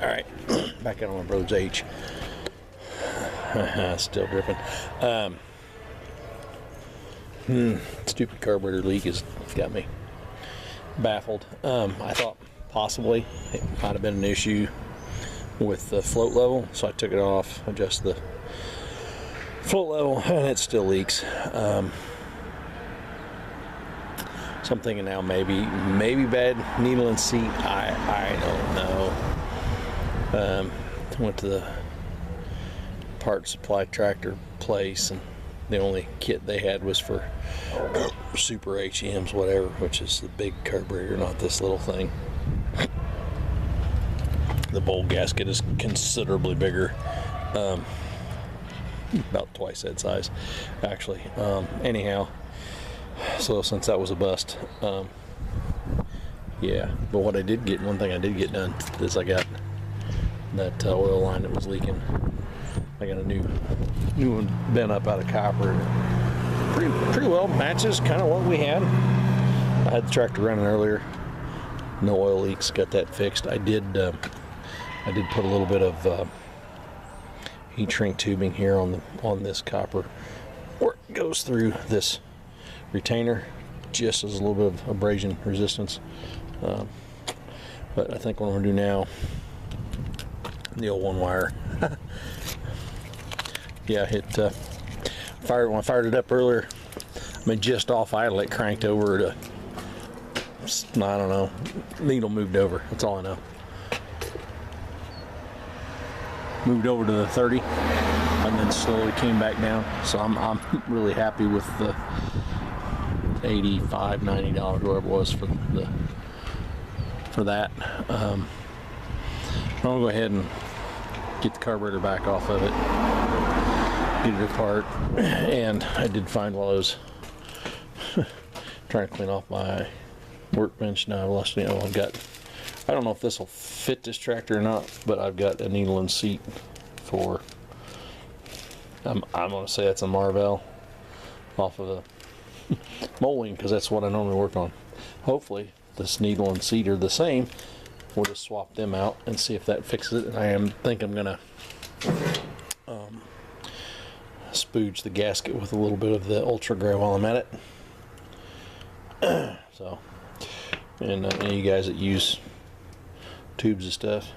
Alright, back out on my brother's H. Still dripping. Stupid carburetor leak has got me baffled. I thought possibly it might have been an issue with the float level, so I took it off, adjusted the float level, and it still leaks. So I'm thinking now maybe bad needle and seat. I don't know. Went to the part supply tractor place, and the only kit they had was for super HEMs, whatever, which is the big carburetor, not this little thing. The bowl gasket is considerably bigger, about twice that size, actually. Anyhow, so since that was a bust, yeah. But what I did get, one thing I did get done is I got that oil line that was leaking. I got a new one bent up out of copper. Pretty well matches kind of what we had. I had the tractor running earlier. No oil leaks. Got that fixed. I did put a little bit of heat shrink tubing here on this copper, where it goes through this retainer, just as a little bit of abrasion resistance. But I think what I'm gonna do now, the old one wire. Yeah, it when I fired it up earlier, I mean, just off idle, it cranked over to, I don't know, needle moved over. That's all I know. Moved over to the 30, and then slowly came back down. So I'm really happy with the $85, $90, whatever it was for that. I'm gonna go ahead and get the carburetor back off of it, get it apart. And I did find, while I was trying to clean off my workbench, now I've lost, I've got, I don't know if this will fit this tractor or not, but I've got a needle and seat for, I'm going to say that's a Marvell off of a molding, because that's what I normally work on. Hopefully this needle and seat are the same. We'll just swap them out and see if that fixes it. And I think I'm going to spooge the gasket with a little bit of the Ultra Gray while I'm at it. So, and any of you guys that use tubes and stuff,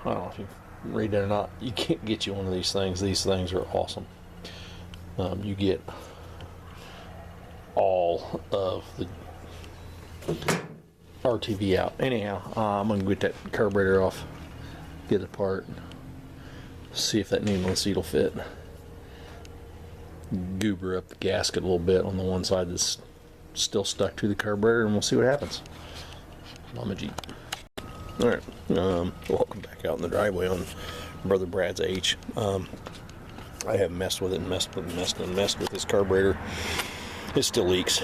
I don't know if you read that or not, you can't get you one of these things. These things are awesome. You get all of the RTV out. Anyhow, I'm going to get that carburetor off, get it apart, see if that needle and seat will fit. Goober up the gasket a little bit on the one side that's still stuck to the carburetor, and we'll see what happens. Mama Jeep. Alright, welcome back out in the driveway on Brother Brad's H. I have messed with it and messed with this carburetor. It still leaks.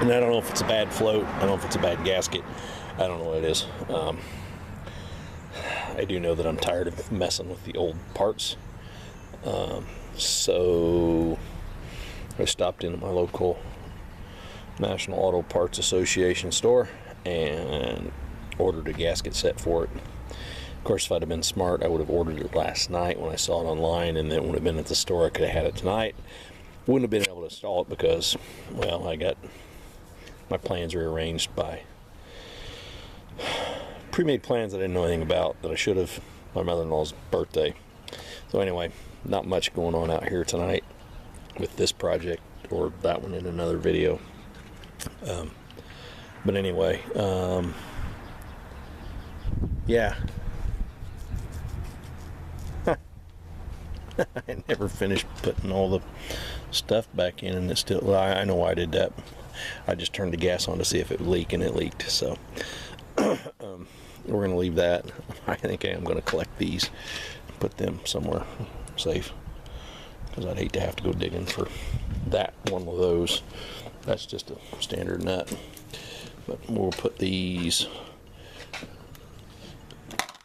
And I don't know if it's a bad float, I don't know if it's a bad gasket, I don't know what it is. I do know that I'm tired of messing with the old parts. So I stopped into my local National Auto Parts Association store and ordered a gasket set for it. Of course, if I'd have been smart, I would have ordered it last night when I saw it online, and it would have been at the store. I could have had it tonight. Wouldn't have been able to install it because, well, I got my plans rearranged by pre-made plans that I didn't know anything about, that I should have. My mother-in-law's birthday. So anyway, not much going on out here tonight with this project, or that one in another video. But anyway, yeah. I never finished putting all the stuff back in, and it still, well, I know why I did that. I just turned the gas on to see if it would leak, and it leaked. So we're going to leave that. I think I am going to collect these, put them somewhere safe, because I'd hate to have to go digging for that one of those. That's just a standard nut. But we'll put these,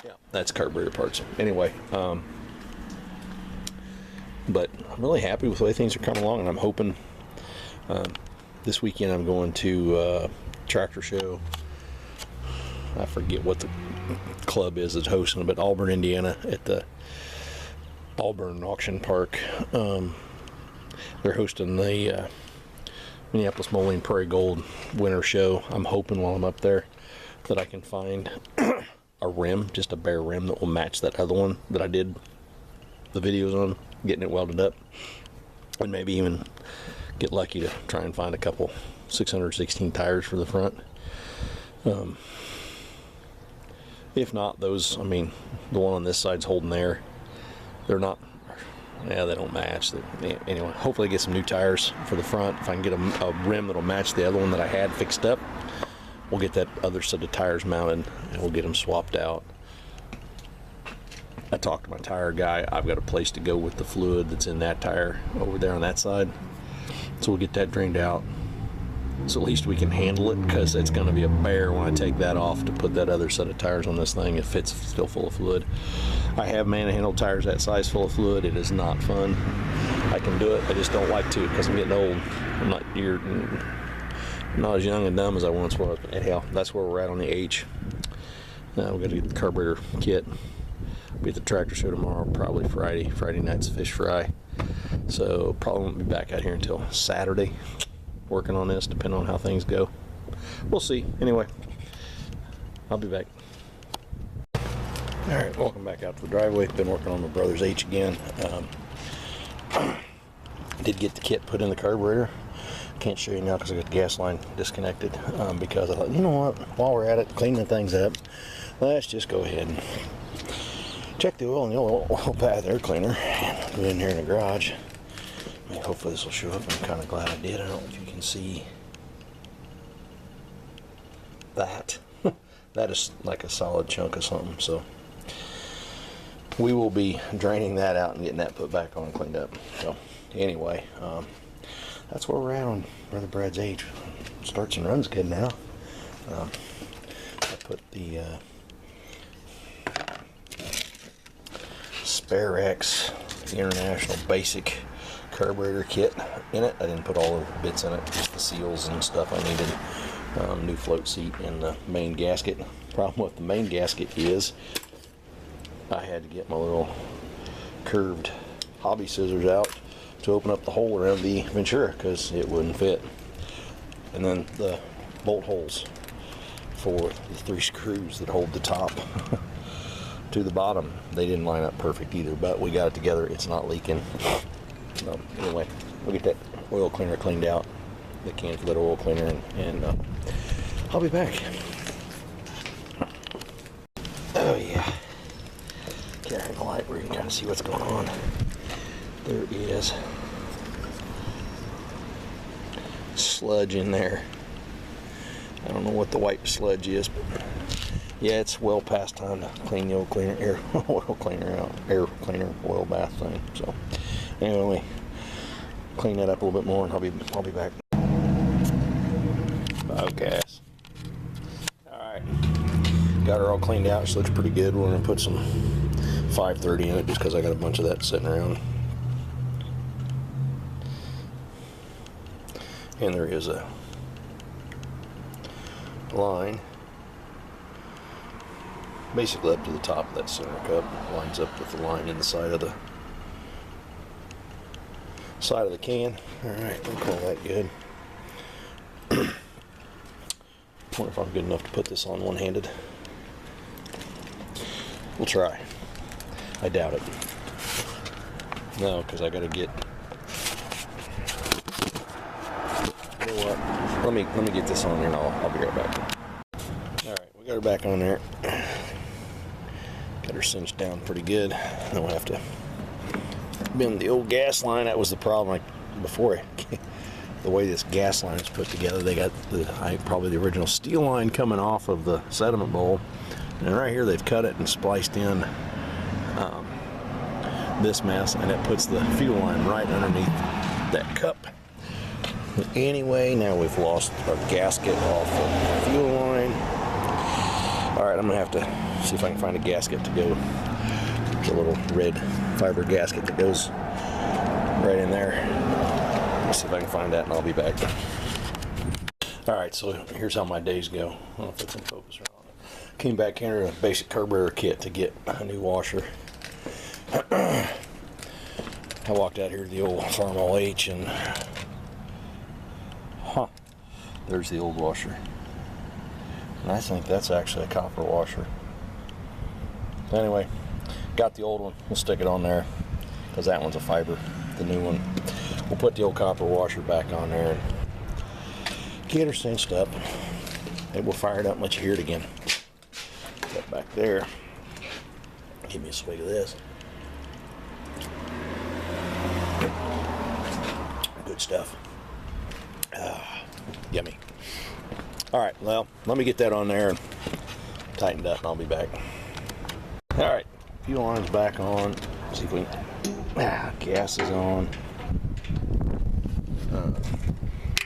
yeah, that's carburetor parts. Anyway, but I'm really happy with the way things are coming along, and I'm hoping this weekend I'm going to tractor show I forget what the club is that's hosting it, but Auburn, Indiana, at the Auburn Auction Park. They're hosting the Minneapolis Moline Prairie Gold Winter Show. I'm hoping while I'm up there that I can find a rim, just a bare rim that will match that other one that I did the videos on, getting it welded up, and maybe even get lucky to try and find a couple 616 tires for the front. If not, those, I mean, the one on this side's holding there. They're not, yeah, they don't match. Anyway, hopefully I get some new tires for the front. If I can get a rim that'll match the other one that I had fixed up, we'll get that other set of tires mounted and we'll get them swapped out. I talked to my tire guy. I've got a place to go with the fluid that's in that tire over there on that side. So we'll get that drained out. So at least we can handle it, because it's going to be a bear when I take that off to put that other set of tires on this thing if it's still full of fluid. I have man-handled tires that size full of fluid. It is not fun. I can do it. I just don't like to, because I'm getting old. I'm not as young and dumb as I once was. But anyhow, that's where we're at on the H. Now we're going to get the carburetor kit. Be at the tractor show tomorrow, probably Friday. Friday night's fish fry. So probably won't be back out here until Saturday working on this, depending on how things go. We'll see. Anyway, I'll be back. Alright, welcome back out to the driveway. Been working on my brother's H again. Did get the kit put in the carburetor. Can't show you now because I got the gas line disconnected, because I thought, you know what, while we're at it, cleaning things up, let's just go ahead and check the oil in the oil bath air cleaner and go in here in the garage. I mean, hopefully this will show up. I'm kind of glad I did. I don't know if you can see that. That is like a solid chunk of something. So we will be draining that out and getting that put back on and cleaned up. So anyway, that's where we're at on Brother Brad's H. Starts and runs good now. I put the Spare X, the International Basic carburetor kit in it. I didn't put all the bits in it, just the seals and stuff I needed. New float seat and the main gasket. Problem with the main gasket is I had to get my little curved hobby scissors out to open up the hole around the Ventura because it wouldn't fit. And then the bolt holes for the 3 screws that hold the top to the bottom, they didn't line up perfect either, but we got it together. It's not leaking. Anyway, we'll get that oil cleaner cleaned out, the can for that oil cleaner, and I'll be back. Oh yeah, carrying the light where you can kind of see what's going on. There is sludge in there. I don't know what the white sludge is, but yeah, it's well past time to clean the oil cleaner, oil cleaner out, air cleaner, oil bath thing. So anyway, clean that up a little bit more, and I'll be back. Biogas. All right, got her all cleaned out. She looks pretty good. We're gonna put some 530 in it just because I got a bunch of that sitting around. And there is a line basically up to the top of that center cup, lines up with the line in the side of the can. All right, we'll call that good. Wonder if I'm good enough to put this on one-handed. We'll try. I doubt it. No, because I gotta get. You know what? Let me get this on there, and I'll be right back. All right, we got her back on there. Got her cinched down pretty good. Then we'll have to bend the old gas line. That was the problem. Like before, the way this gas line is put together, they got probably the original steel line coming off of the sediment bowl, and right here they've cut it and spliced in this mess, and it puts the fuel line right underneath that cup. Anyway, now we've lost our gasket off of the fuel line. All right, I'm gonna have to see if I can find a gasket to go. There's a little red fiber gasket that goes right in there. Let's see if I can find that, and I'll be back. All right, so here's how my days go. I don't know if it's in focus or not. Came back here to a basic carburetor kit to get a new washer. I walked out here to the old Farm OH and there's the old washer. And I think that's actually a copper washer. Anyway, got the old one. We'll stick it on there because that one's a fiber. The new one, we'll put the old copper washer back on there and get her cinched up. And we'll fire it up and let you hear it again. That back there. Give me a swig of this. Good stuff. Yummy. Alright, well, let me get that on there and tightened up and I'll be back. Alright, fuel line's back on. See if we can. Gas is on.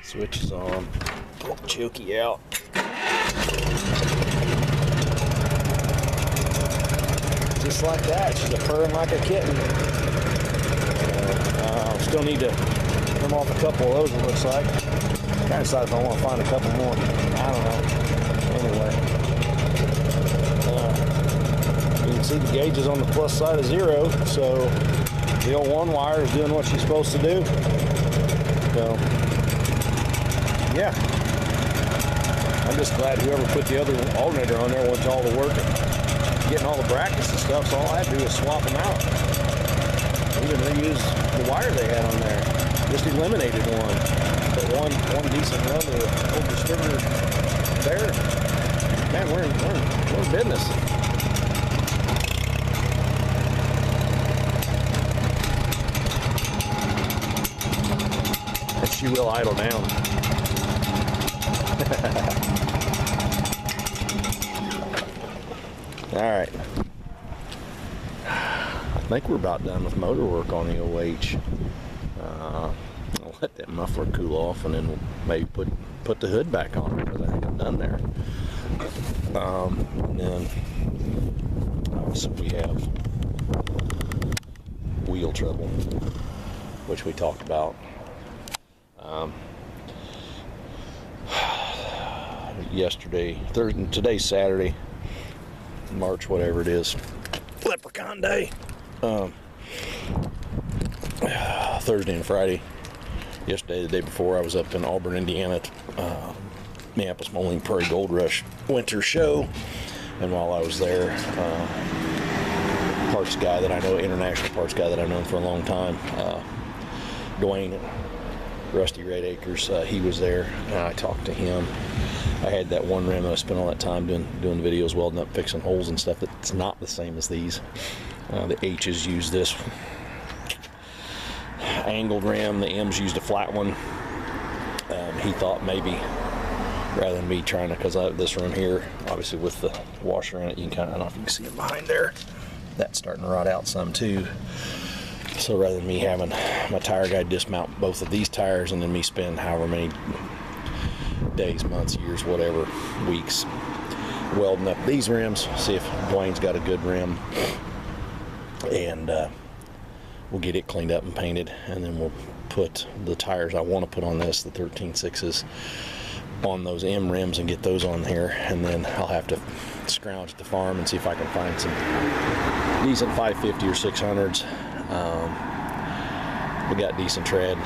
Switch is on. Pull the choky out. Just like that, she's a purring like a kitten. Still need to trim off a couple of those, it looks like. Kind of decided if I want to find a couple more. I don't know. Anyway. You can see the gauge is on the plus side of 0, so the old one wire is doing what she's supposed to do. So, yeah. I'm just glad whoever put the other alternator on there went to all the work and getting all the brackets and stuff, so all I had to do was swap them out. Even reuse the wire they had on there. Just eliminated one. But one decent run to the old distributor there. Man, we're in business. And she will idle down. Alright. I think we're about done with motor work on the OH. I'll let that muffler cool off and then we'll maybe put the hood back on because I think I'm done there. And then obviously we have wheel trouble, which we talked about. Yesterday, today's Saturday, March, whatever it is, Leprechaun Day. Thursday and Friday. Yesterday, the day before, I was up in Auburn, Indiana at NAPA's Moline Prairie Gold Rush Winter Show. And while I was there, parts guy that I know, international parts guy that I've known for a long time, Dwayne at Rusty Red Acres, he was there, and I talked to him. I had that one rim that I spent all that time doing the videos, welding up, fixing holes and stuff. That's not the same as these. The H's use this angled rim, the M's used a flat one. He thought maybe rather than me trying to, because I have this rim here, obviously with the washer in it, you can kind of, I don't know if you can see it behind there, that's starting to rot out some too. So rather than me having my tire guy dismount both of these tires and then me spend however many days, months, years, whatever, weeks welding up these rims, see if Dwayne's got a good rim, and we'll get it cleaned up and painted, and then we'll put the tires I want to put on this, the 13.6s, on those M rims and get those on here, and then I'll have to scrounge at the farm and see if I can find some decent 550 or 600s. We got decent tread.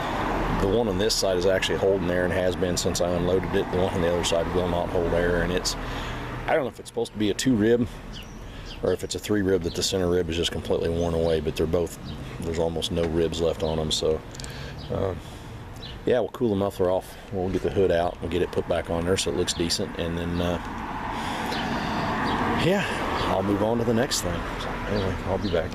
The one on this side is actually holding there and has been since I unloaded it. The one on the other side will not hold air, and it's, I don't know if it's supposed to be a 2-rib or if it's a 3-rib that the center rib is just completely worn away, but they're both, there's almost no ribs left on them. So yeah, we'll cool the muffler off, we'll get the hood out, we'll get it put back on there so it looks decent, and then yeah, I'll move on to the next thing. So anyway, I'll be back.